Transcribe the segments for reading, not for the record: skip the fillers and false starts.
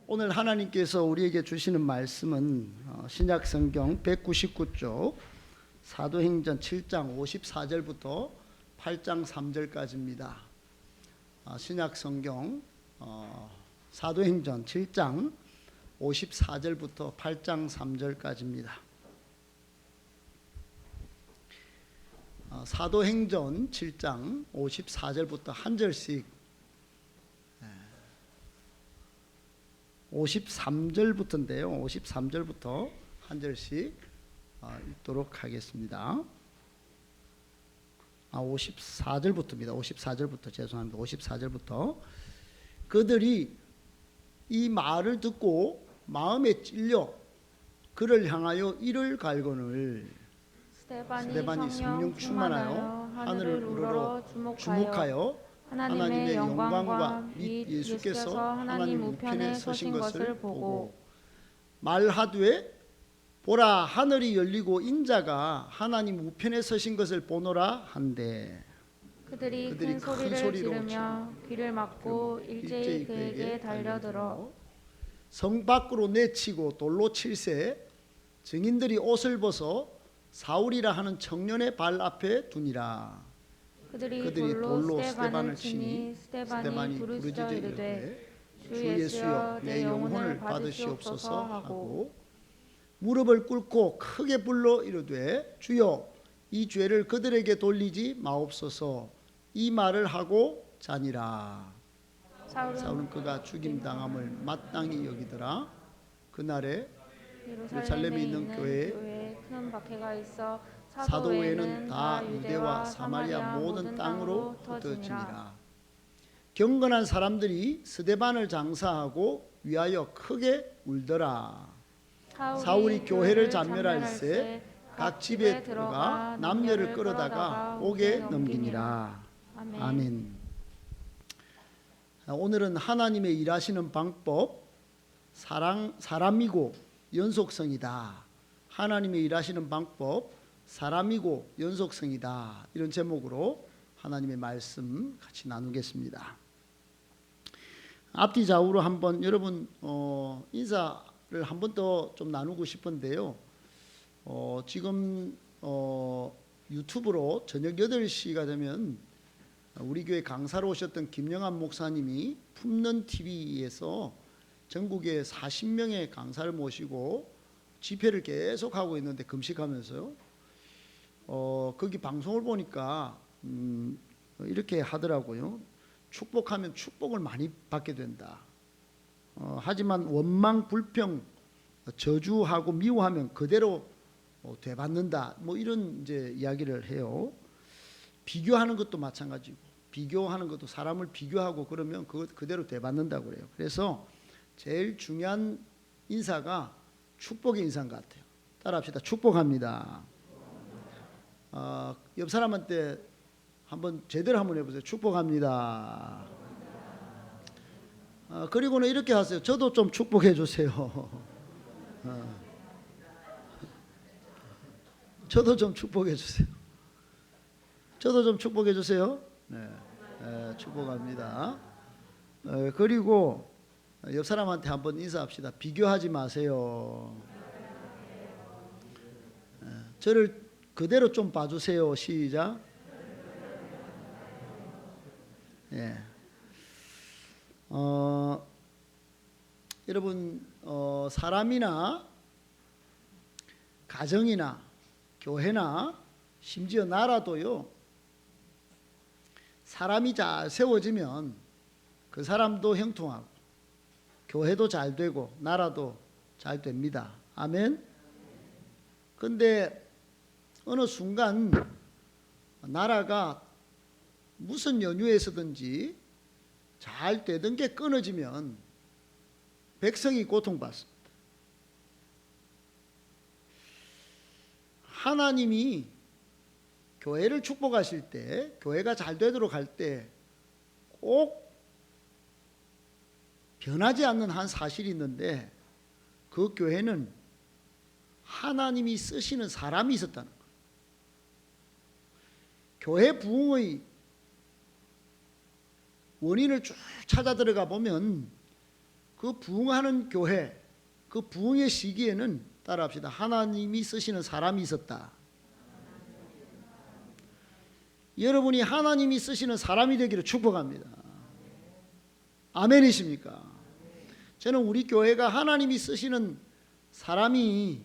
오늘 하나님께서 우리에게 주시는 말씀은 신약성경 199쪽 사도행전 7장 54절부터 8장 3절까지입니다. 신약성경 사도행전 7장 54절부터 8장 3절까지입니다. 사도행전 7장 54절부터 한 절씩 53절부터인데요. 53절부터 한 절씩 읽도록 하겠습니다. 54절부터입니다. 54절부터 죄송합니다. 54절부터 그들이 이 말을 듣고 마음에 찔려 그를 향하여 이를 갈거늘 스데반이 성령 충만하여 하늘을 우러러 주목하여 하나님의 영광과 및 예수께서 하나님 우편에 서신 것을 보고 말하되 보라 하늘이 열리고 인자가 하나님 우편에 서신 것을 보노라 한데 그들이 큰 소리를 지르며 귀를 막고 일제히 그에게 달려들어 성 밖으로 내치고 돌로 칠세 증인들이 옷을 벗어 사울이라 하는 청년의 발 앞에 두니라. 그들이 돌로 스데반을 치니 스데반이 부르짖어 이르되 주 예수여 내 영혼을 받으시옵소서 하고 무릎을 꿇고 크게 불러 이르되 주여 이 죄를 그들에게 돌리지 마옵소서 이 말을 하고 자니라. 사울은 그가 죽임당함을 마땅히 여기더라. 그날에 예루살렘에 있는 교회에 큰 박해가 있어 사도 외에는 다 유대와 사마리아 모든 땅으로 흩어지니라. 경건한 사람들이 스데반을 장사하고 위하여 크게 울더라. 사울이 교회를 잔멸할세 각 집에 들어가 남녀를 끌어다가 옥에 넘기니라. 아멘. 오늘은 하나님의 일하시는 방법, 사람이고 연속성이다. 하나님의 일하시는 방법, 사람이고 연속성이다. 이런 제목으로 하나님의 말씀 같이 나누겠습니다. 앞뒤 좌우로 한번 여러분 인사를 한 번 더 좀 나누고 싶은데요. 지금 유튜브로 저녁 8시가 되면 우리 교회 강사로 오셨던 김영환 목사님이 품는 TV에서 전국에 40명의 강사를 모시고 집회를 계속 하고 있는데 금식하면서요. 거기 방송을 보니까 이렇게 하더라고요. 축복하면 축복을 많이 받게 된다. 하지만 원망, 불평, 저주하고 미워하면 그대로 되받는다. 뭐 이런 이제 이야기를 해요. 비교하는 것도 마찬가지고, 비교하는 것도 사람을 비교하고 그러면 그대로 되받는다고 그래요. 그래서 제일 중요한 인사가 축복의 인사인 것 같아요. 따라합시다. 축복합니다. 옆 사람한테 한번 제대로 한번 해보세요. 축복합니다. 그리고는 이렇게 하세요. 저도 좀 축복해 주세요. 저도 좀 축복해 주세요. 저도 좀 축복해 주세요. 네, 축복합니다. 그리고 옆 사람한테 한번 인사합시다. 비교하지 마세요. 저를 그대로 좀 봐주세요. 시작. 예. 여러분 사람이나 가정이나 교회나 심지어 나라도요. 사람이 잘 세워지면 그 사람도 형통하고 교회도 잘 되고 나라도 잘 됩니다. 아멘. 근데 어느 순간 나라가 무슨 연유에서든지 잘 되던 게 끊어지면 백성이 고통받습니다. 하나님이 교회를 축복하실 때, 교회가 잘 되도록 할 때 꼭 변하지 않는 한 사실이 있는데 그 교회는 하나님이 쓰시는 사람이 있었다는 거예요. 교회 부흥의 원인을 쭉 찾아 들어가 보면 그 부흥하는 교회, 그 부흥의 시기에는 따라합시다. 하나님이 쓰시는 사람이 있었다. 여러분이 하나님이 쓰시는 사람이 되기를 축복합니다. 아멘이십니까? 저는 우리 교회가 하나님이 쓰시는 사람이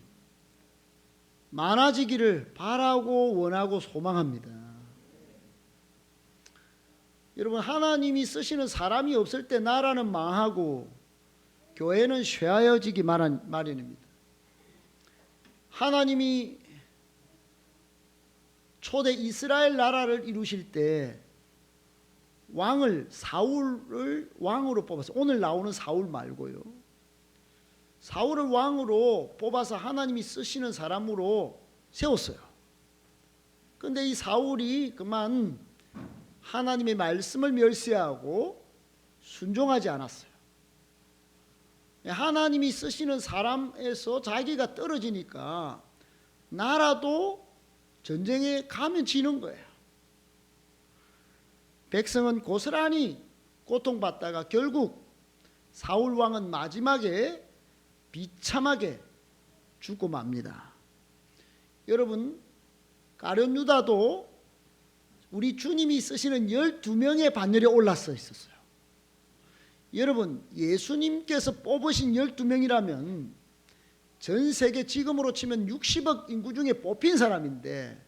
많아지기를 바라고 원하고 소망합니다. 여러분, 하나님이 쓰시는 사람이 없을 때 나라는 망하고 교회는 쇠하여지기 마련입니다. 하나님이 초대 이스라엘 나라를 이루실 때 왕을 사울을 왕으로 뽑아서, 오늘 나오는 사울 말고요, 사울을 왕으로 뽑아서 하나님이 쓰시는 사람으로 세웠어요. 그런데 이 사울이 그만 하나님의 말씀을 멸시하고 순종하지 않았어요. 하나님이 쓰시는 사람에서 자기가 떨어지니까 나라도 전쟁에 가면 지는 거예요. 백성은 고스란히 고통받다가 결국 사울 왕은 마지막에 비참하게 죽고 맙니다. 여러분, 가룟 유다도 우리 주님이 쓰시는 12명의 반열에 올라서 있었어요. 여러분, 예수님께서 뽑으신 12명이라면 전 세계 지금으로 치면 60억 인구 중에 뽑힌 사람인데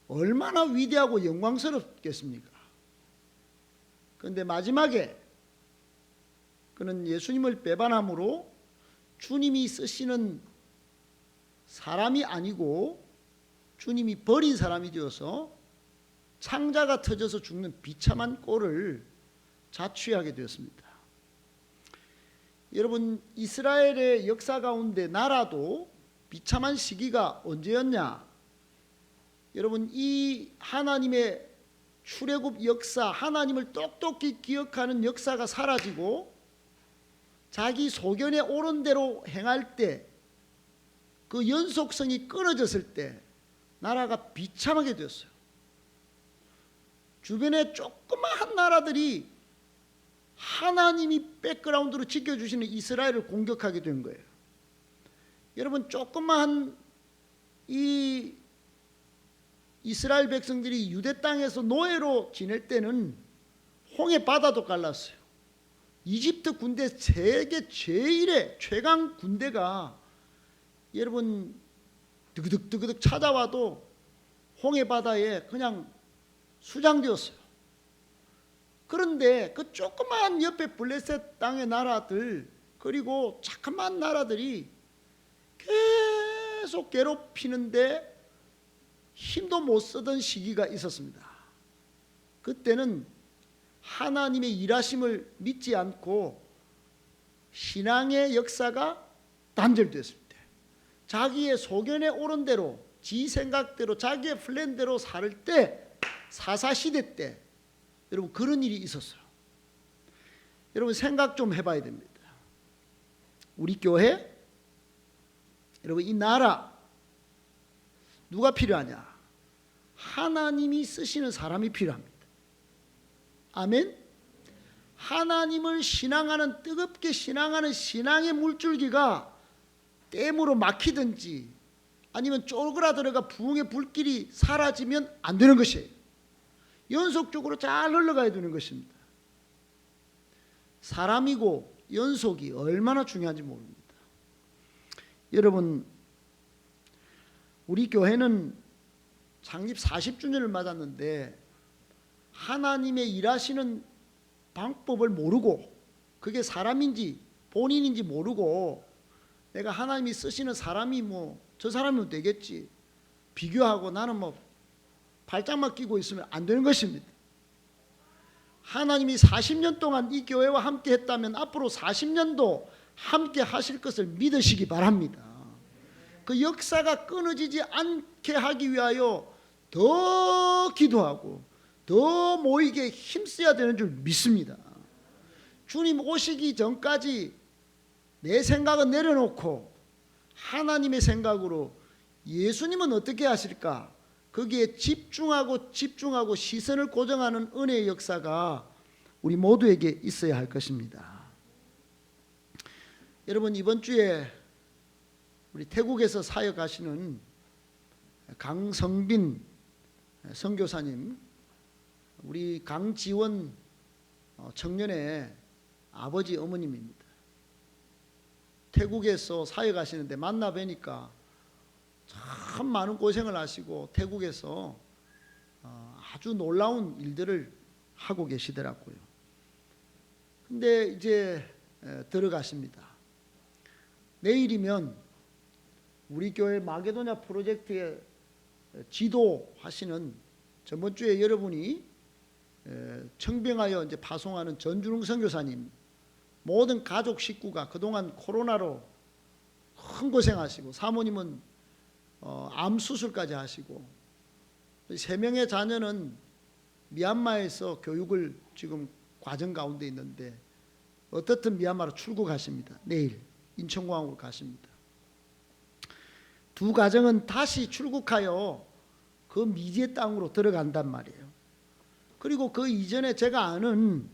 얼마나 위대하고 영광스럽겠습니까? 그런데 마지막에 그는 예수님을 배반함으로 주님이 쓰시는 사람이 아니고 주님이 버린 사람이 되어서 창자가 터져서 죽는 비참한 꼴을 자취하게 되었습니다. 여러분, 이스라엘의 역사 가운데 나라도 비참한 시기가 언제였냐? 여러분, 이 하나님의 출애굽 역사, 하나님을 똑똑히 기억하는 역사가 사라지고 자기 소견에 옳은 대로 행할 때, 그 연속성이 끊어졌을 때 나라가 비참하게 되었어요. 주변에 조그마한 나라들이 하나님이 백그라운드로 지켜주시는 이스라엘을 공격하게 된 거예요. 여러분, 조그마한 이 이스라엘 백성들이 유대 땅에서 노예로 지낼 때는 홍해 바다도 갈랐어요. 이집트 군대 세계 제1의 최강 군대가 여러분 드그득 찾아와도 홍해 바다에 그냥 수장되었어요. 그런데 그 조그마한 옆에 블레셋 땅의 나라들, 그리고 자그마한 나라들이 계속 괴롭히는데 힘도 못 쓰던 시기가 있었습니다. 그때는 하나님의 일하심을 믿지 않고 신앙의 역사가 단절됐을 때, 자기의 소견에 옳은 대로, 지 생각대로, 자기의 플랜대로 살 때, 사사시대 때 여러분 그런 일이 있었어요. 여러분 생각 좀 해봐야 됩니다. 우리 교회, 여러분 이 나라 누가 필요하냐? 하나님이 쓰시는 사람이 필요합니다. 아멘. 하나님을 신앙하는, 뜨겁게 신앙하는 신앙의 물줄기가 댐으로 막히든지 아니면 쪼그라들어가 부흥의 불길이 사라지면 안 되는 것이에요. 연속적으로 잘 흘러가야 되는 것입니다. 사람이고 연속이 얼마나 중요한지 모릅니다. 여러분, 우리 교회는 창립 40주년을 맞았는데 하나님의 일하시는 방법을 모르고, 그게 사람인지 본인인지 모르고 내가 하나님이 쓰시는 사람이 저 사람이면 되겠지 비교하고 나는 발짝만 끼고 있으면 안 되는 것입니다. 하나님이 40년 동안 이 교회와 함께 했다면 앞으로 40년도 함께 하실 것을 믿으시기 바랍니다. 그 역사가 끊어지지 않게 하기 위하여 더 기도하고 더 모이게 힘써야 되는 줄 믿습니다. 주님 오시기 전까지 내 생각은 내려놓고 하나님의 생각으로 예수님은 어떻게 하실까? 거기에 집중하고 시선을 고정하는 은혜의 역사가 우리 모두에게 있어야 할 것입니다. 여러분 이번 주에 우리 태국에서 사역하시는 강성빈 선교사님, 우리 강지원 청년의 아버지 어머님입니다. 태국에서 사역하시는데 만나 뵈니까 참 많은 고생을 하시고 태국에서 아주 놀라운 일들을 하고 계시더라고요. 근데 이제 들어가십니다. 내일이면 우리 교회 마게도냐 프로젝트에 지도하시는 저번 주에 여러분이 청병하여 이제 파송하는 전준웅 선교사님, 모든 가족 식구가 그동안 코로나로 큰 고생하시고, 사모님은 암 수술까지 하시고, 3명의 자녀는 미얀마에서 교육을 지금 과정 가운데 있는데 어떻든 미얀마로 출국하십니다. 내일 인천공항으로 가십니다. 두 가정은 다시 출국하여 그 미지의 땅으로 들어간단 말이에요. 그리고 그 이전에 제가 아는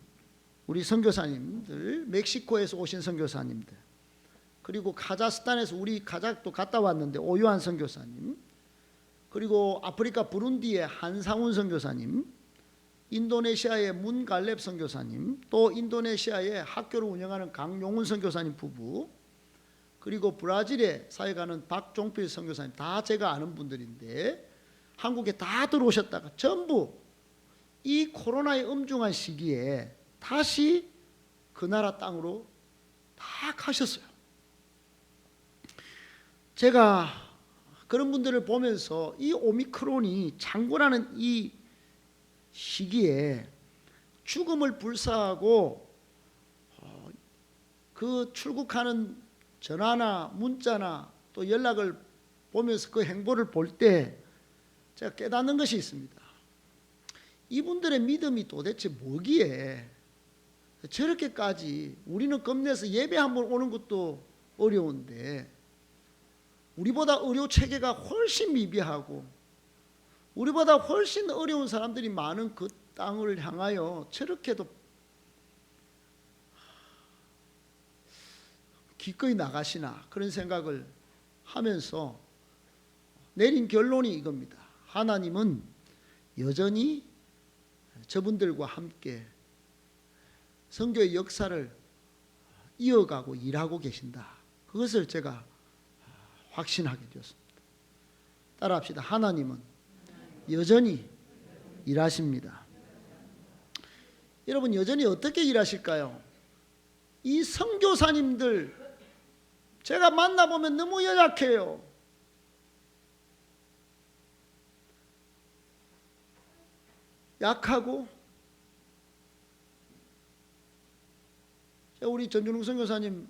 우리 선교사님들, 멕시코에서 오신 선교사님들, 그리고 카자흐스탄에서 우리 카자흐도 갔다 왔는데 오유한 선교사님, 그리고 아프리카 부룬디의 한상훈 선교사님, 인도네시아의 문갈렙 선교사님, 또 인도네시아의 학교를 운영하는 강용훈 선교사님 부부, 그리고 브라질에 사역하는 박종필 선교사님, 다 제가 아는 분들인데 한국에 다 들어오셨다가 전부 이 코로나의 엄중한 시기에 다시 그 나라 땅으로 다 가셨어요. 제가 그런 분들을 보면서 이 오미크론이 창궐하는 이 시기에 죽음을 불사하고 그 출국하는 전화나 문자나 또 연락을 보면서 그 행보를 볼 때 제가 깨닫는 것이 있습니다. 이분들의 믿음이 도대체 뭐기에 저렇게까지, 우리는 겁내서 예배 한번 오는 것도 어려운데 우리보다 의료 체계가 훨씬 미비하고 우리보다 훨씬 어려운 사람들이 많은 그 땅을 향하여 저렇게도 기꺼이 나가시나, 그런 생각을 하면서 내린 결론이 이겁니다. 하나님은 여전히 저분들과 함께 선교의 역사를 이어가고 일하고 계신다. 그것을 제가 확신하게 되었습니다. 따라합시다. 하나님은 여전히 일하십니다. 여러분, 여전히 어떻게 일하실까요? 이 선교사님들 제가 만나보면 너무 연약해요. 약하고, 우리 전준웅 선교사님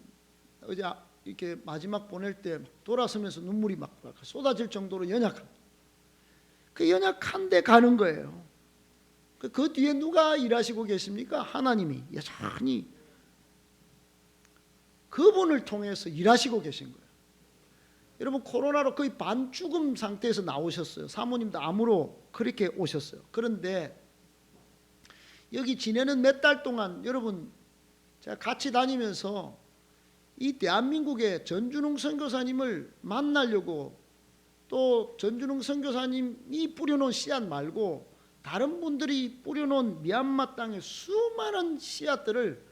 어제 이렇게 마지막 보낼 때 돌아서면서 눈물이 막 쏟아질 정도로 연약합니다. 그 연약한데 가는 거예요. 그 뒤에 누가 일하시고 계십니까? 하나님이 여전히 그분을 통해서 일하시고 계신 거예요. 여러분, 코로나로 거의 반죽음 상태에서 나오셨어요. 사모님도 암으로 그렇게 오셨어요. 그런데 여기 지내는 몇 달 동안 여러분, 제가 같이 다니면서 이 대한민국의 전준웅 선교사님을 만나려고, 또 전준웅 선교사님이 뿌려놓은 씨앗 말고 다른 분들이 뿌려놓은 미얀마 땅의 수많은 씨앗들을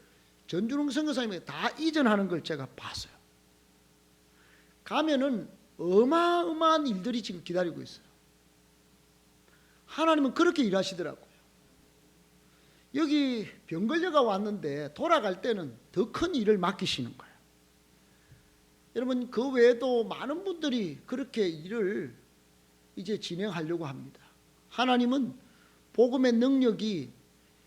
전준웅 선교사님에게 다 이전하는 걸 제가 봤어요. 가면은 어마어마한 일들이 지금 기다리고 있어요. 하나님은 그렇게 일하시더라고요. 여기 병 걸려가 왔는데 돌아갈 때는 더 큰 일을 맡기시는 거예요. 여러분, 그 외에도 많은 분들이 그렇게 일을 이제 진행하려고 합니다. 하나님은 복음의 능력이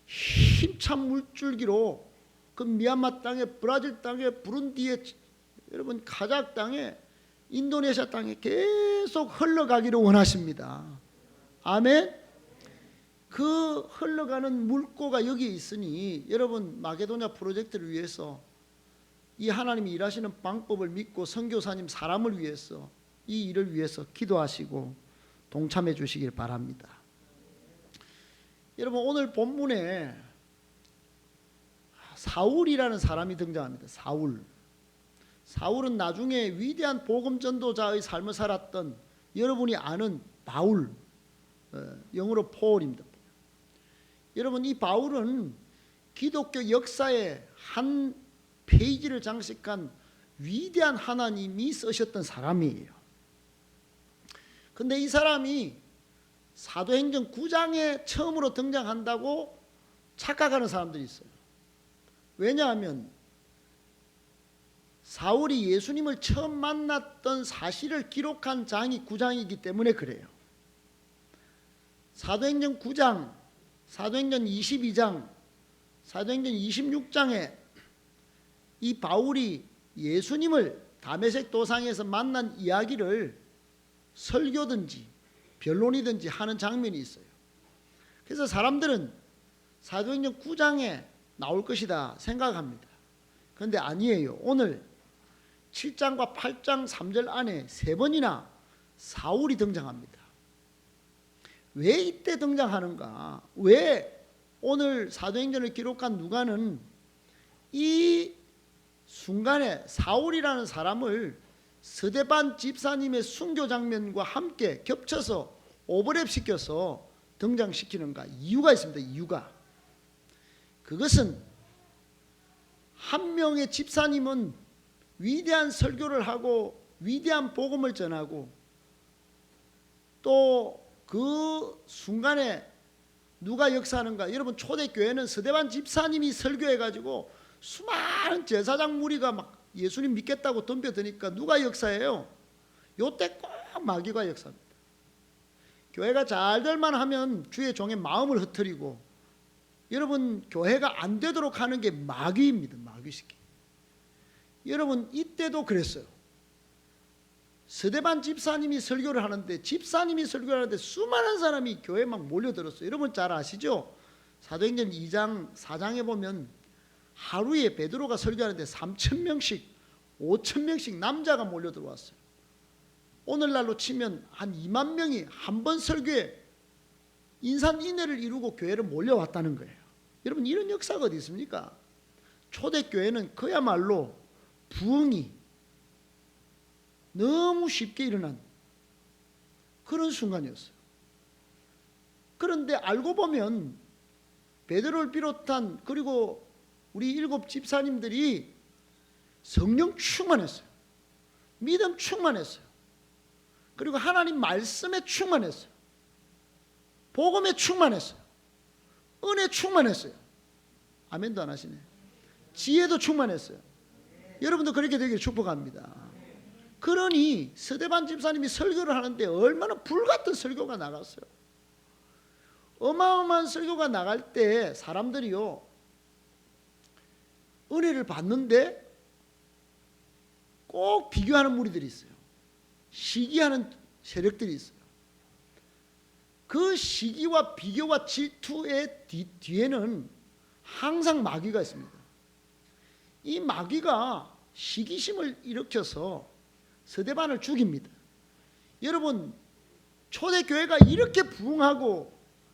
힘찬 물줄기로 그 미얀마 땅에, 브라질 땅에, 부룬디에, 여러분 카자흐 땅에, 인도네시아 땅에 계속 흘러가기를 원하십니다. 아멘. 그 흘러가는 물꼬가 여기 있으니 여러분, 마게도냐 프로젝트를 위해서 이 하나님이 일하시는 방법을 믿고 선교사님 사람을 위해서, 이 일을 위해서 기도하시고 동참해 주시길 바랍니다. 여러분, 오늘 본문에 사울이라는 사람이 등장합니다. 사울은 나중에 위대한 복음 전도자의 삶을 살았던 여러분이 아는 바울, 영어로 폴입니다. 여러분, 이 바울은 기독교 역사의 한 페이지를 장식한 위대한 하나님이 쓰셨던 사람이에요. 근데 이 사람이 사도행전 9장에 처음으로 등장한다고 착각하는 사람들이 있어요. 왜냐하면 사울이 예수님을 처음 만났던 사실을 기록한 장이 9장이기 때문에 그래요. 사도행전 9장, 사도행전 22장, 사도행전 26장에 이 바울이 예수님을 다메섹 도상에서 만난 이야기를 설교든지 변론이든지 하는 장면이 있어요. 그래서 사람들은 사도행전 9장에 나올 것이다 생각합니다. 그런데 아니에요. 오늘 7장과 8장 3절 안에 3번이나 사울이 등장합니다. 왜 이때 등장하는가? 왜 오늘 사도행전을 기록한 누가는 이 순간에 사울이라는 사람을 스데반 집사님의 순교 장면과 함께 겹쳐서 오버랩시켜서 등장시키는가? 이유가 있습니다. 이유가. 그것은 한 명의 집사님은 위대한 설교를 하고 위대한 복음을 전하고 또 그 순간에 누가 역사하는가? 여러분, 초대교회는 스데반 집사님이 설교해가지고 수많은 제사장 무리가 막 예수님 믿겠다고 덤벼드니까 누가 역사해요? 요때 꼭 마귀가 역사합니다. 교회가 잘 될만 하면 주의 종의 마음을 흐트리고, 여러분, 교회가 안 되도록 하는 게 마귀입니다. 마귀시키. 여러분, 이때도 그랬어요. 스데반 집사님이 설교를 하는데 수많은 사람이 교회에 막 몰려들었어요. 여러분 잘 아시죠? 사도행전 2장 4장에 보면 하루에 베드로가 설교하는데 3,000명씩 5,000명씩 남자가 몰려들어왔어요. 오늘날로 치면 한 2만 명이 한 번 설교에 인산인해를 이루고 교회를 몰려왔다는 거예요. 여러분, 이런 역사가 어디 있습니까? 초대교회는 그야말로 부흥이 너무 쉽게 일어난 그런 순간이었어요. 그런데 알고 보면 베드로를 비롯한 그리고 우리 7 집사님들이 성령 충만했어요. 믿음 충만했어요. 그리고 하나님 말씀에 충만했어요. 복음에 충만했어요. 은혜 충만했어요. 아멘도 안 하시네. 지혜도 충만했어요. 여러분도 그렇게 되기를 축복합니다. 그러니 스데반 집사님이 설교를 하는데 얼마나 불같은 설교가 나갔어요. 어마어마한 설교가 나갈 때 사람들이요, 은혜를 받는데 꼭 비교하는 무리들이 있어요. 시기하는 세력들이 있어요. 그 시기와 비교와 질투의 뒤에는 항상 마귀가 있습니다. 이 마귀가 시기심을 일으켜서 스데반을 죽입니다. 여러분, 초대교회가 이렇게 부흥하고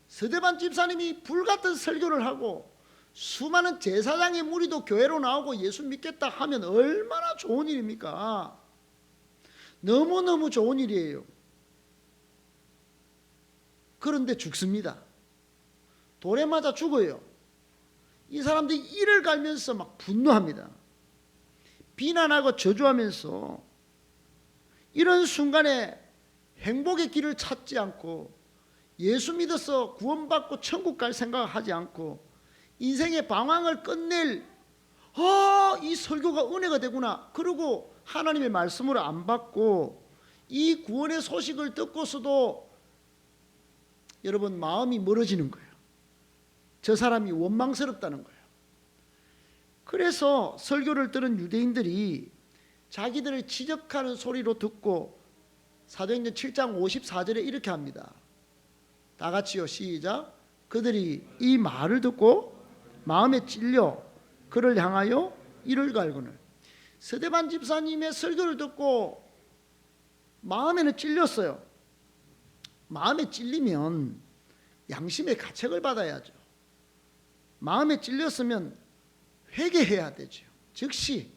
스데반 집사님이 불같은 설교를 하고 수많은 제사장의 무리도 교회로 나오고 예수 믿겠다 하면 얼마나 좋은 일입니까? 너무너무 좋은 일이에요. 그런데 죽습니다. 돌에 맞아 죽어요. 이 사람들이 이를 갈면서 막 분노합니다. 비난하고 저주하면서 이런 순간에 행복의 길을 찾지 않고 예수 믿어서 구원받고 천국 갈 생각을 하지 않고 인생의 방황을 끝낼 이 설교가 은혜가 되구나, 그리고 하나님의 말씀을 안 받고 이 구원의 소식을 듣고서도 여러분 마음이 멀어지는 거예요. 저 사람이 원망스럽다는 거예요. 그래서 설교를 들은 유대인들이 자기들을 지적하는 소리로 듣고 사도행전 7장 54절에 이렇게 합니다. 다 같이요, 시작. 그들이 이 말을 듣고 마음에 찔려 그를 향하여 이를 갈거늘. 스데반 집사님의 설교를 듣고 마음에는 찔렸어요. 마음에 찔리면 양심의 가책을 받아야죠. 마음에 찔렸으면 회개해야 되죠. 즉시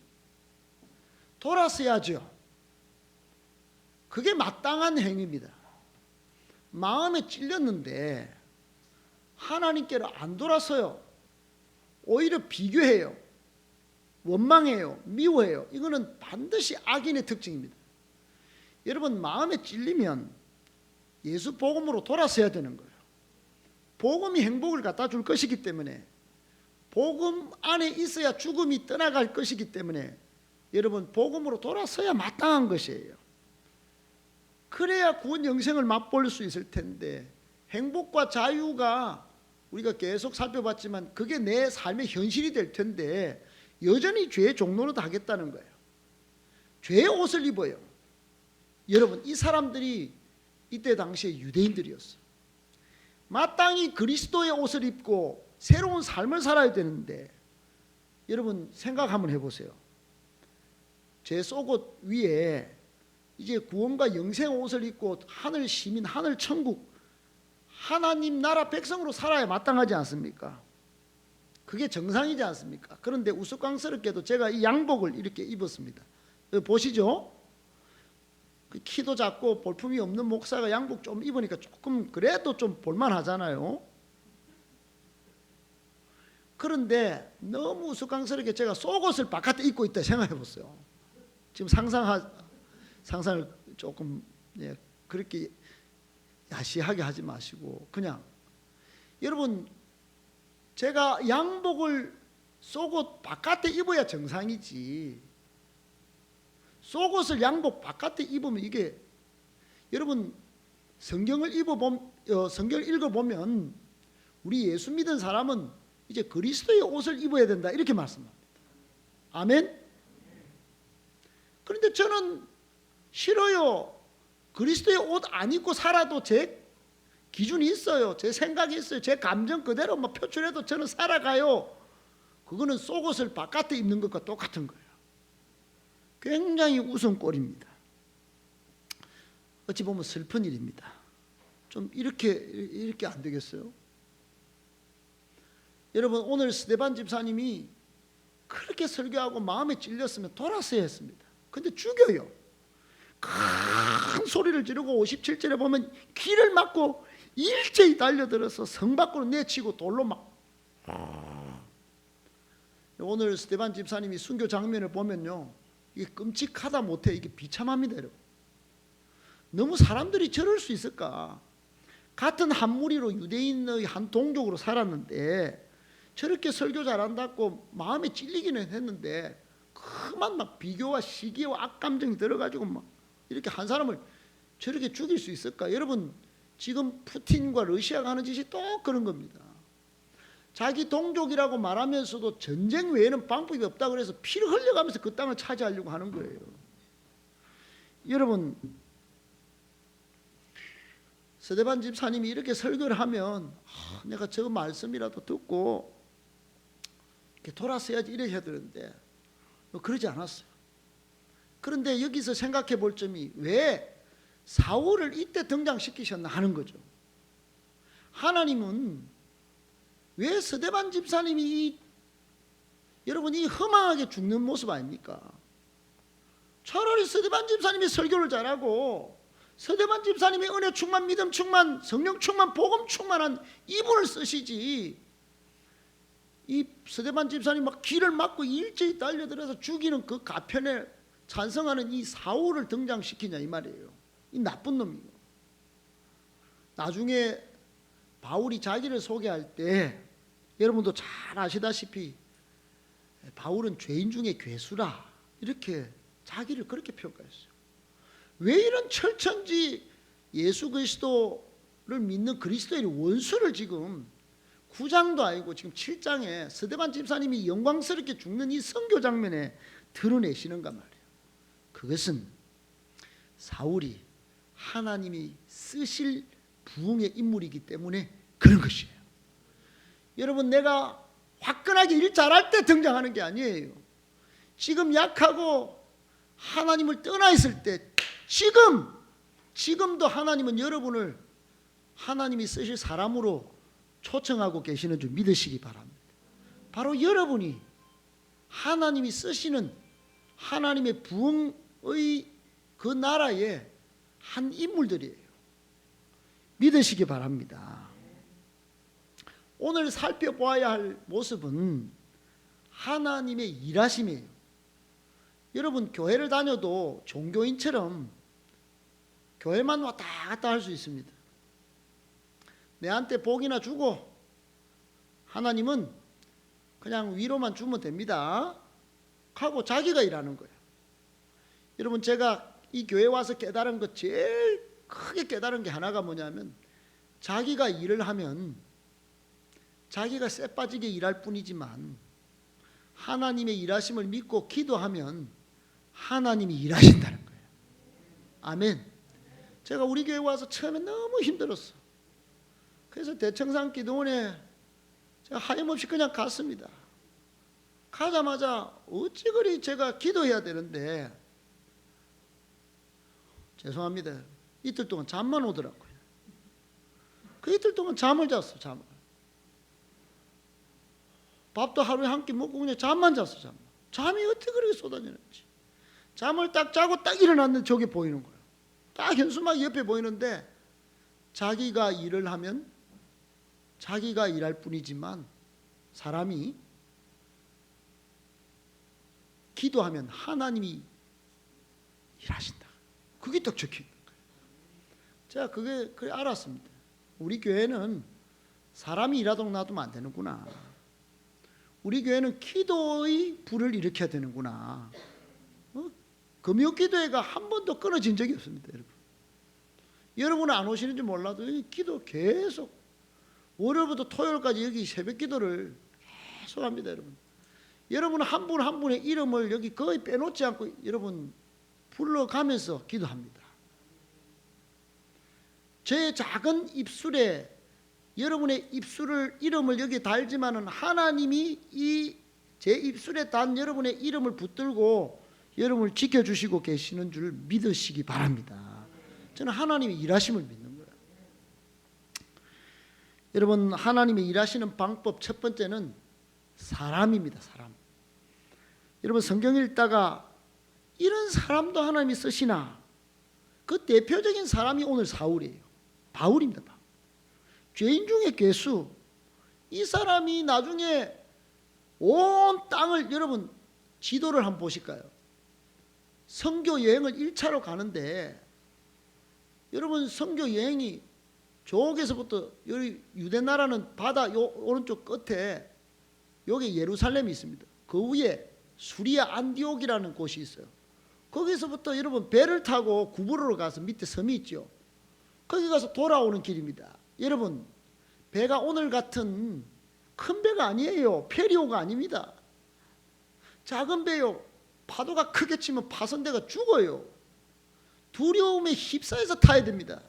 돌아서야죠. 그게 마땅한 행위입니다. 마음에 찔렸는데 하나님께로 안 돌아서요. 오히려 비교해요. 원망해요. 미워해요. 이거는 반드시 악인의 특징입니다. 여러분, 마음에 찔리면 예수 복음으로 돌아서야 되는 거예요. 복음이 행복을 갖다 줄 것이기 때문에, 복음 안에 있어야 죽음이 떠나갈 것이기 때문에 여러분, 복음으로 돌아서야 마땅한 것이에요. 그래야 구원 영생을 맛볼 수 있을 텐데, 행복과 자유가 우리가 계속 살펴봤지만 그게 내 삶의 현실이 될 텐데 여전히 죄의 종로릇 하겠다는 거예요. 죄의 옷을 입어요. 여러분, 이 사람들이 이때 당시에 유대인들이었어요. 마땅히 그리스도의 옷을 입고 새로운 삶을 살아야 되는데, 여러분 생각 한번 해보세요. 제 속옷 위에 이제 구원과 영생 옷을 입고 하늘 시민, 하늘 천국, 하나님 나라 백성으로 살아야 마땅하지 않습니까? 그게 정상이지 않습니까? 그런데 우스꽝스럽게도 제가 이 양복을 이렇게 입었습니다. 여기 보시죠? 키도 작고 볼품이 없는 목사가 양복 좀 입으니까 조금 그래도 좀 볼만하잖아요. 그런데 너무 우스꽝스럽게 제가 속옷을 바깥에 입고 있다 생각해 보세요. 지금 상상을 조금 그렇게 야시하게 하지 마시고, 그냥 여러분, 제가 양복을 속옷 바깥에 입어야 정상이지, 속옷을 양복 바깥에 입으면 이게, 여러분 성경을 읽어보면 우리 예수 믿은 사람은 이제 그리스도의 옷을 입어야 된다 이렇게 말씀합니다. 아멘. 그런데 저는 싫어요. 그리스도의 옷 안 입고 살아도 제 기준이 있어요. 제 생각이 있어요. 제 감정 그대로 표출해도 저는 살아가요. 그거는 속옷을 바깥에 입는 것과 똑같은 거예요. 굉장히 웃음꼴입니다. 어찌 보면 슬픈 일입니다. 좀 이렇게 안 되겠어요? 여러분, 오늘 스데반 집사님이 그렇게 설교하고 마음에 찔렸으면 돌아서야 했습니다. 근데 죽여요. 큰 소리를 지르고 57절에 보면 귀를 막고 일제히 달려들어서 성 밖으로 내치고 돌로 막. 오늘 스데반 집사님이 순교 장면을 보면요, 이게 끔찍하다 못해 이게 비참합니다. 여러분, 너무 사람들이 저럴 수 있을까? 같은 한 무리로 유대인의 한 동족으로 살았는데 저렇게 설교 잘한다고 마음에 찔리기는 했는데 그만 막 비교와 시기와 악감정이 들어가지고 막 이렇게 한 사람을 저렇게 죽일 수 있을까? 여러분, 지금 푸틴과 러시아가 하는 짓이 또 그런 겁니다. 자기 동족이라고 말하면서도 전쟁 외에는 방법이 없다고 그래서 피를 흘려가면서 그 땅을 차지하려고 하는 거예요. 여러분, 스데반 집사님이 이렇게 설교를 하면 내가 저 말씀이라도 듣고 이렇게 돌아서야지 이래야 되는데 그러지 않았어요. 그런데 여기서 생각해 볼 점이, 왜 사울을 이때 등장시키셨나 하는 거죠. 하나님은 왜 스데반 집사님이 여러분 이 허망하게 죽는 모습 아닙니까? 차라리 스데반 집사님이 설교를 잘하고 스데반 집사님이 은혜 충만, 믿음 충만, 성령 충만, 복음 충만한 이분을 쓰시지, 이 스데반 집사님 막 길을 막고 일제히 달려들어서 죽이는 그 가편에 찬성하는 이 사울을 등장시키냐 이 말이에요. 이 나쁜 놈이요. 나중에 바울이 자기를 소개할 때 여러분도 잘 아시다시피 바울은 죄인 중에 괴수라 이렇게 자기를 그렇게 평가했어요. 왜 이런 철천지 예수 그리스도를 믿는 그리스도의 원수를 지금 9장도 아니고 지금 7장에 스데반 집사님이 영광스럽게 죽는 이 선교 장면에 드러내시는가 말이에요. 그것은 사울이 하나님이 쓰실 부흥의 인물이기 때문에 그런 것이에요. 여러분, 내가 화끈하게 일 잘할 때 등장하는 게 아니에요. 지금 약하고 하나님을 떠나 있을 때, 지금도 하나님은 여러분을 하나님이 쓰실 사람으로 초청하고 계시는 줄 믿으시기 바랍니다. 바로 여러분이 하나님이 쓰시는 하나님의 부흥의 그 나라의 한 인물들이에요. 믿으시기 바랍니다. 오늘 살펴보아야 할 모습은 하나님의 일하심이에요. 여러분 교회를 다녀도 종교인처럼 교회만 왔다 갔다 할 수 있습니다. 내한테 복이나 주고 하나님은 그냥 위로만 주면 됩니다 하고 자기가 일하는 거예요. 여러분 제가 이 교회 와서 깨달은 것 제일 크게 깨달은 게 하나가 뭐냐면 자기가 일을 하면 자기가 쎄 빠지게 일할 뿐이지만 하나님의 일하심을 믿고 기도하면 하나님이 일하신다는 거예요. 아멘. 제가 우리 교회 와서 처음에 너무 힘들었어. 그래서 대청산 기도원에 제가 하염없이 그냥 갔습니다. 가자마자 어찌 그리 제가 기도해야 되는데 죄송합니다. 이틀 동안 잠만 오더라고요. 그 이틀 동안 잠을 잤어. 잠을. 밥도 하루에 한 끼 먹고 그냥 잠만 잤어. 잠이 어떻게 그렇게 쏟아지는지. 잠을 딱 자고 딱 일어났는데 저게 보이는 거예요. 딱 현수막 옆에 보이는데 자기가 일을 하면 자기가 일할 뿐이지만 사람이 기도하면 하나님이 일하신다. 그게 딱 적혀 있는 거예요. 제가 그게 알았습니다. 우리 교회는 사람이 일하도록 놔두면 안 되는구나. 우리 교회는 기도의 불을 일으켜야 되는구나. 금요 기도회가 한 번도 끊어진 적이 없습니다. 여러분. 여러분은 안 오시는지 몰라도 기도 계속 월요일부터 토요일까지 여기 새벽 기도를 계속 합니다. 여러분. 여러분 한 분 한 분의 이름을 여기 거의 빼놓지 않고 여러분 불러가면서 기도합니다. 제 작은 입술에 여러분의 이름을 여기 달지만은 하나님이 이 제 입술에 단 여러분의 이름을 붙들고 여러분을 지켜주시고 계시는 줄 믿으시기 바랍니다. 저는 하나님의 일하심을 믿는 거예요. 여러분 하나님의 일하시는 방법 첫 번째는 사람입니다. 사람. 여러분 성경 읽다가 이런 사람도 하나님이 쓰시나? 그 대표적인 사람이 오늘 사울이에요. 바울입니다. 바울. 죄인 중에 괴수. 이 사람이 나중에 온 땅을 여러분 지도를 한번 보실까요? 선교 여행을 1차로 가는데 여러분 선교 여행이 저쪽에서부터 여기 유대 나라는 바다 요 오른쪽 끝에 여기 예루살렘이 있습니다. 그 위에 수리아 안디옥이라는 곳이 있어요. 거기서부터 여러분 배를 타고 구부로로 가서 밑에 섬이 있죠. 거기 가서 돌아오는 길입니다. 여러분 배가 오늘 같은 큰 배가 아니에요. 페리오가 아닙니다. 작은 배요. 파도가 크게 치면 파손대가 죽어요. 두려움에 휩싸여서 타야 됩니다.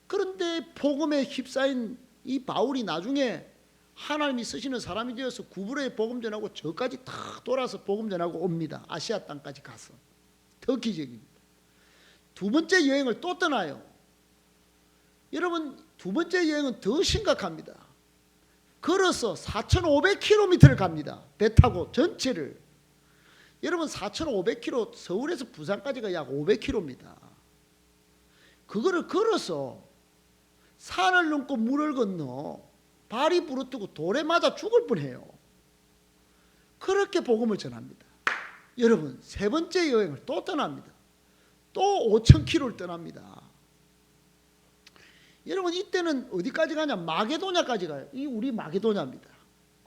그런데 복음에 휩싸인 이 바울이 나중에 하나님이 쓰시는 사람이 되어서 구부로에 복음 전하고 저까지 탁 돌아서 복음 전하고 옵니다. 아시아 땅까지 가서. 더 기적입니다. 두 번째 여행을 또 떠나요. 여러분 두 번째 여행은 더 심각합니다. 걸어서 4,500km를 갑니다. 배 타고 전체를. 여러분 4,500km 서울에서 부산까지가 약 500km입니다. 그거를 걸어서 산을 넘고 물을 건너 발이 부르뜨고 돌에 맞아 죽을 뻔해요. 그렇게 복음을 전합니다. 여러분 세 번째 여행을 또 떠납니다. 또 5,000km를 떠납니다. 여러분 이때는 어디까지 가냐? 마게도냐까지 가요. 이 우리 마게도냐입니다.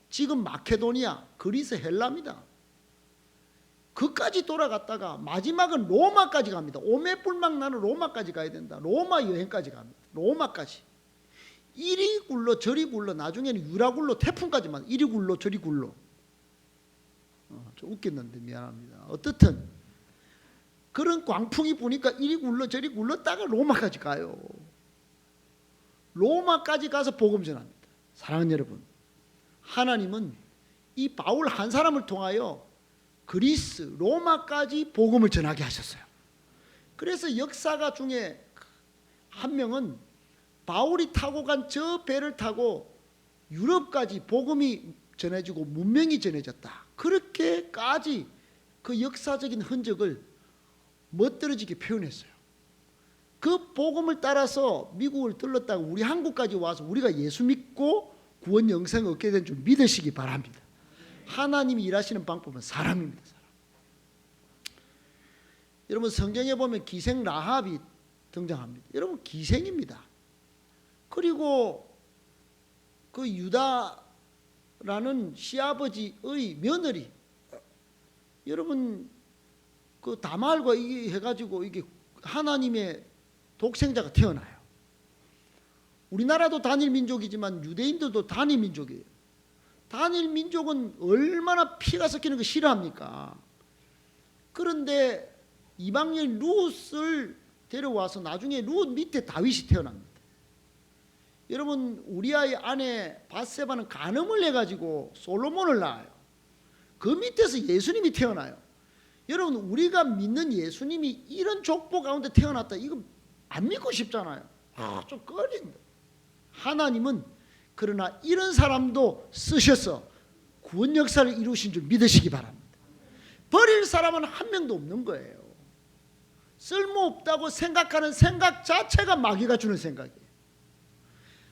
지금 마케도니아, 그리스, 헬라입니다. 그까지 돌아갔다가 마지막은 로마까지 갑니다. 오매불망 나는 로마까지 가야 된다. 로마 여행까지 갑니다. 로마까지. 이리 굴러 저리 굴러 나중에는 유라 굴러 태풍까지만 이리 굴러 저리 굴러. 좀 웃겼는데 미안합니다. 어떻든 그런 광풍이 부니까 이리 굴러 저리 굴렀다가 로마까지 가요. 로마까지 가서 복음 전합니다. 사랑하는 여러분, 하나님은 이 바울 한 사람을 통하여 그리스, 로마까지 복음을 전하게 하셨어요. 그래서 역사가 중에 한 명은 바울이 타고 간 저 배를 타고 유럽까지 복음이 전해지고 문명이 전해졌다. 그렇게까지 그 역사적인 흔적을 멋들어지게 표현했어요. 그 복음을 따라서 미국을 들렀다가 우리 한국까지 와서 우리가 예수 믿고 구원 영생을 얻게 된 줄 믿으시기 바랍니다. 하나님이 일하시는 방법은 사람입니다. 사람. 여러분 성경에 보면 기생 라합이 등장합니다. 여러분 기생입니다. 그리고 그 유다라는 시아버지의 며느리, 여러분 그 다말과 이게 해가지고 이게 하나님의 독생자가 태어나요. 우리나라도 단일 민족이지만 유대인들도 단일 민족이에요. 단일 민족은 얼마나 피가 섞이는 거 싫어합니까? 그런데 이방인 룻을 데려와서 나중에 룻 밑에 다윗이 태어납니다. 여러분 우리아의 아내 밧세바는 간음을 해가지고 솔로몬을 낳아요. 그 밑에서 예수님이 태어나요. 여러분 우리가 믿는 예수님이 이런 족보 가운데 태어났다, 이거 안 믿고 싶잖아요. 좀 꺼린다. 하나님은 그러나 이런 사람도 쓰셔서 구원 역사를 이루신 줄 믿으시기 바랍니다. 버릴 사람은 한 명도 없는 거예요. 쓸모없다고 생각하는 생각 자체가 마귀가 주는 생각이에요.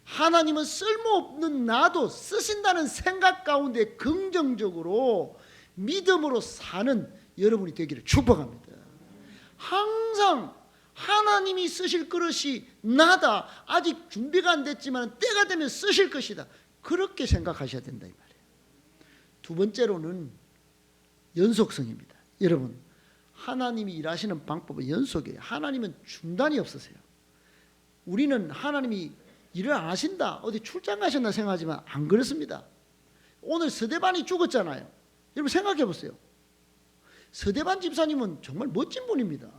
하나님은 쓸모없는 나도 쓰신다는 생각 가운데 긍정적으로 믿음으로 사는 여러분이 되기를 축복합니다. 항상 하나님이 쓰실 그릇이 나다, 아직 준비가 안 됐지만 때가 되면 쓰실 것이다, 그렇게 생각하셔야 된다 이 말이에요. 두 번째로는 연속성입니다. 여러분 하나님이 일하시는 방법은 연속이에요. 하나님은 중단이 없으세요. 우리는 하나님이 일을 안 하신다, 어디 출장 가셨나 생각하지만 안 그렇습니다. 오늘 서대반이 죽었잖아요. 여러분 생각해 보세요. 서대반 집사님은 정말 멋진 분입니다.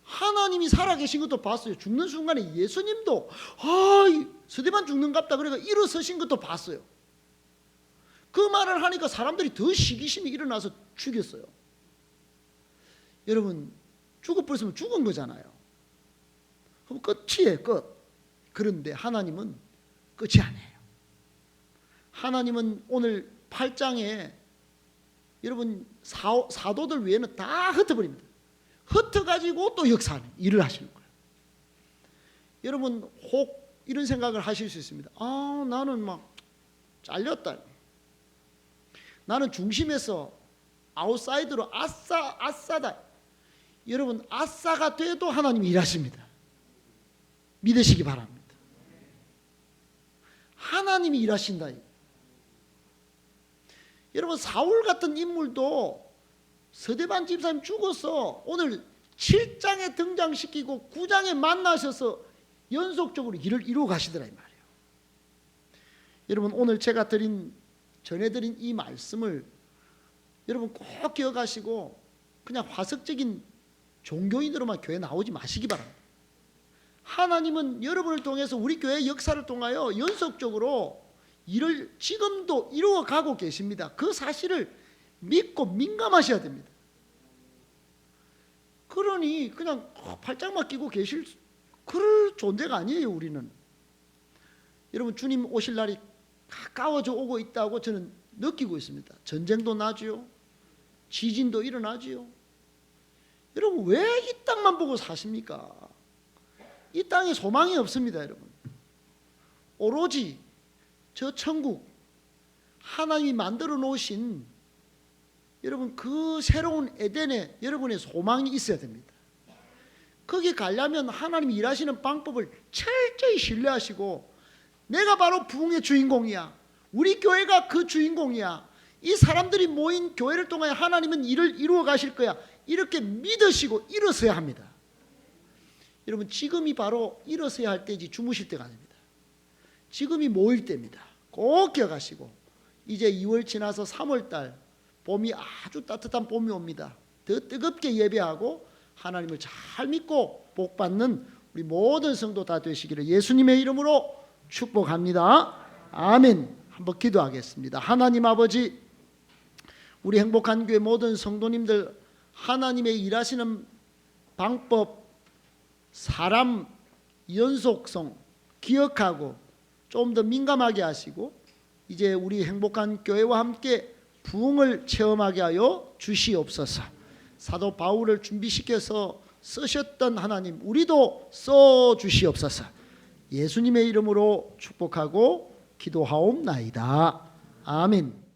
하나님이 살아계신 것도 봤어요. 죽는 순간에 예수님도 서대반 죽는갑다 그래서 일어서신 것도 봤어요. 그 말을 하니까 사람들이 더 시기심이 일어나서 죽였어요. 여러분 죽어버렸으면 죽은 거잖아요. 그럼 끝이에요, 끝. 그런데 하나님은 끝이 아니에요. 하나님은 오늘 8장에 여러분 사도들 외에는 다 흩어버립니다. 흩어가지고 또 역사하는 일을 하시는 거예요. 여러분 혹 이런 생각을 하실 수 있습니다. 나는 막 잘렸다, 나는 중심에서 아웃사이드로 아싸다. 여러분 아싸가 돼도 하나님이 일하십니다. 믿으시기 바랍니다. 하나님이 일하신다. 여러분 사울 같은 인물도 서대반 집사님 죽어서 오늘 7장에 등장시키고 9장에 만나셔서 연속적으로 일을 이루어 가시더라 이 말이에요. 여러분 오늘 제가 전해드린 이 말씀을 여러분 꼭 기억하시고 그냥 화석적인 종교인으로만 교회 나오지 마시기 바랍니다. 하나님은 여러분을 통해서 우리 교회의 역사를 통하여 연속적으로 일을 지금도 이루어가고 계십니다. 그 사실을 믿고 민감하셔야 됩니다. 그러니 그냥 팔짱만 끼고 계실 그럴 존재가 아니에요. 우리는 여러분 주님 오실 날이 가까워져 오고 있다고 저는 느끼고 있습니다. 전쟁도 나지요, 지진도 일어나지요. 여러분 왜 이 땅만 보고 사십니까? 이 땅에 소망이 없습니다. 여러분 오로지 저 천국 하나님이 만들어 놓으신 여러분 그 새로운 에덴에 여러분의 소망이 있어야 됩니다. 거기 가려면 하나님이 일하시는 방법을 철저히 신뢰하시고 내가 바로 부흥의 주인공이야, 우리 교회가 그 주인공이야, 이 사람들이 모인 교회를 통하여 하나님은 일을 이루어 가실 거야, 이렇게 믿으시고 일어서야 합니다. 여러분 지금이 바로 일어서야 할 때지 주무실 때가 아닙니다. 지금이 모일 때입니다. 꼭 기억하시고 이제 2월 지나서 3월달 봄이 아주 따뜻한 봄이 옵니다. 더 뜨겁게 예배하고 하나님을 잘 믿고 복받는 우리 모든 성도 다 되시기를 예수님의 이름으로 축복합니다. 아멘. 한번 기도하겠습니다. 하나님 아버지, 우리 행복한 교회 모든 성도님들 하나님의 일하시는 방법, 사람 연속성 기억하고 좀 더 민감하게 하시고 이제 우리 행복한 교회와 함께 부흥을 체험하게 하여 주시옵소서. 사도 바울을 준비시켜서 쓰셨던 하나님, 우리도 써 주시옵소서. 예수님의 이름으로 축복하고 기도하옵나이다. 아멘.